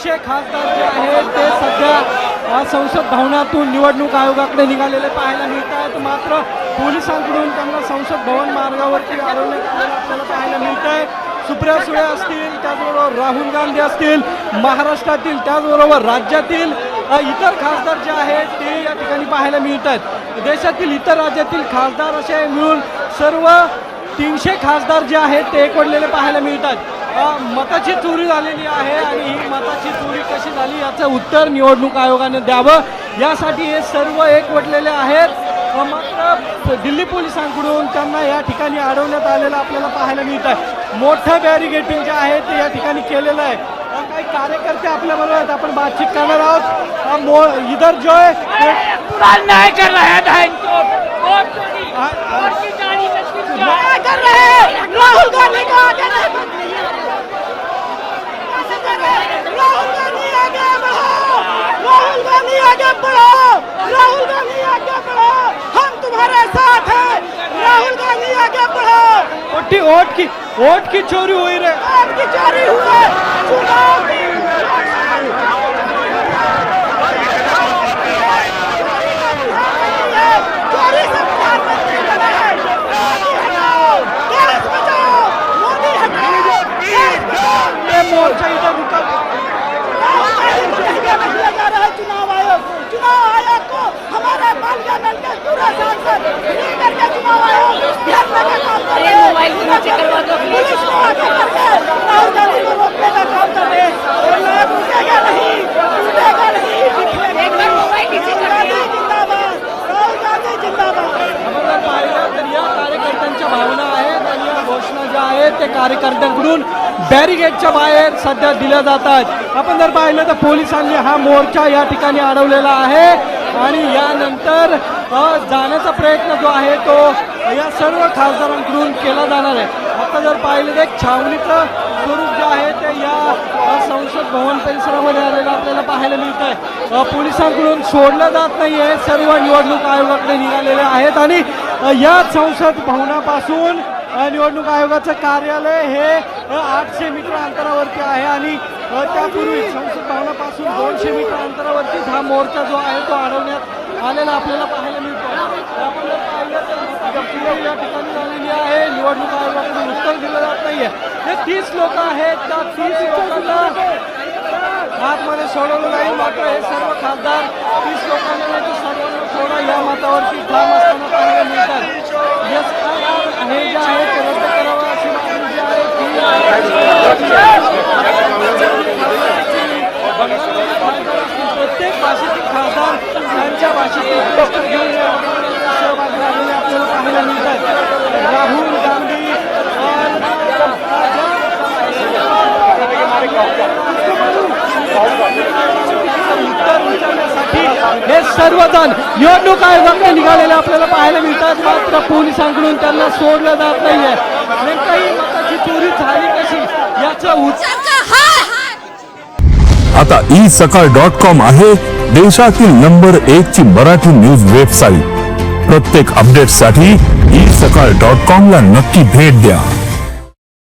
300 खासदार जे आहेत ते सध्या संसद भवनातून निवडणूक आयोगाकडे निघालेले पाहायला मिळत आहेत। मात्र पोलिसांकडून त्यांना संसद भवन मार्गावरती अडवण्यात आलेलं आपल्याला पाहायला मिळत आहे। सुप्रिया सुळे असतील, त्याचबरोबर राहुल गांधी असतील महाराष्ट्रातील, त्याचबरोबर राज्यातील इतर खासदार जे आहेत ते या ठिकाणी पाहायला मिळत आहेत। देशातील इतर राज्यातील खासदार असे मिळून सर्व 300 खासदार जे आहेत ते एकवटलेले पाहायला मिळतात। मताची चोरी झालेली आहे आणि ही मताची चोरी कशी झाली याचं उत्तर निवडणूक आयोगाने द्यावं, यासाठी हे सर्व एकवटलेले आहेत। मात्र दिल्ली पोलिसांकडून त्यांना या ठिकाणी अडवण्यात आलेलं आपल्याला पाहायला मिळत आहे। मोठं बॅरिगेटिंग जे आहे ते या ठिकाणी केलेलं आहे। काही कार्यकर्ते आपल्याबरोबर आहेत, आपण बातचीत करणार आहोत। इधर जो है नहीं कर रहे हैं कर रहे हैं राहुल गांधी को आगे राहुल गांधी आगे बढ़ो, राहुल गांधी आगे बढ़ो, राहुल गांधी आगे बढ़ो, हम तुम्हारे साथ हैं, राहुल गांधी आगे बढ़ो। वोट की चोरी हुई रे, वोट की चोरी हुई है, चुनाव की चोरी से प्रधानमंत्री बने हैं। देश बचाओ, मोदी हटाओ, देश बचाओ। ये मोर्चा इधर रुका। जा रहा है चुनाव आयोग को हमारे पार्लियामेंट के पूरे सांसद मिलकर के चुनाव आयोग घेरने का काम कर रहे हैं। पुलिस को आगे करके राहुल गांधी को रोकने का काम कर रहे हैं। रुकेगा नहीं, रुकेगा नहीं। राहुल गांधी जिंदाबाद। आपण पाहिलं तर या कार्यकर्त्यांच्या भावना आहेत आणि या घोषणा ज्या आहेत ते कार्यकर्त्यांकडून बॅरिगेटच्या बाहेर सध्या दिल्या जातात। आपण जर पाहिलं तर पोलिसांनी हा मोर्चा या ठिकाणी अडवलेला आहे आणि यानंतर जाण्याचा प्रयत्न जो आहे तो या सर्व खासदारांकडून केला जाणार आहे। आता जर पाहिलं तर छावणीचं स्वरूप जे आहे ते या संसद भवन परिसरामध्ये आलेलं आपल्याला पाहायला मिळत आहे। पोलिसांकडून सोडलं जात नाही आहे, सर्व निवडणूक आयोगाकडे निघालेले आहेत आणि या संसद भवनापासून निवडणूक आयोगाचं कार्यालय हे 800 मीटर अंतरावरती आहे आणि त्यापूर्वी संसद भवनापासून 200 मीटर अंतरावरती हा मोर्चा जो आहे तो अडवण्यात आलेला आपल्याला पाहायला मिळतो। आपण जर पाहिलं तर या ठिकाणी झालेली आहे, निवडणूक आयोगाकडून उत्तर दिलं जात नाहीये। हे 30 लोक आहेत, त्या 30 लोकांना आतमध्ये सोडवलं जाईल। मात्र हे सर्व खासदार 30 लोकांना नाही तर सर्वांना सोडा या मतावरती ठाम असताना पाहायला मिळतात। हे जे आहे ते रद्द करावं अशी मागणी जी आहे प्रत्येक भाषेतील खासदार त्यांच्या भाषेतील गोष्ट घेऊन सहभागी झालेले आपल्याला पाहायला मिळतात। राहुल गांधी उत्तर विचारण्यासाठी हे सर्वजण निवडणूक आयोगाकडे निघालेले आपल्याला पाहायला मिळतात। मात्र पोलिसांकडून त्यांना सोडलं जात नाहीये। नेमका ही मताची चोरी झाली कशी याचं उत्तर आता isakal.com आहे देशातील नंबर 1 ची मराठी न्यूज वेबसाईट। प्रत्येक अपडेटसाठी isakal.com ला नक्की भेट द्या।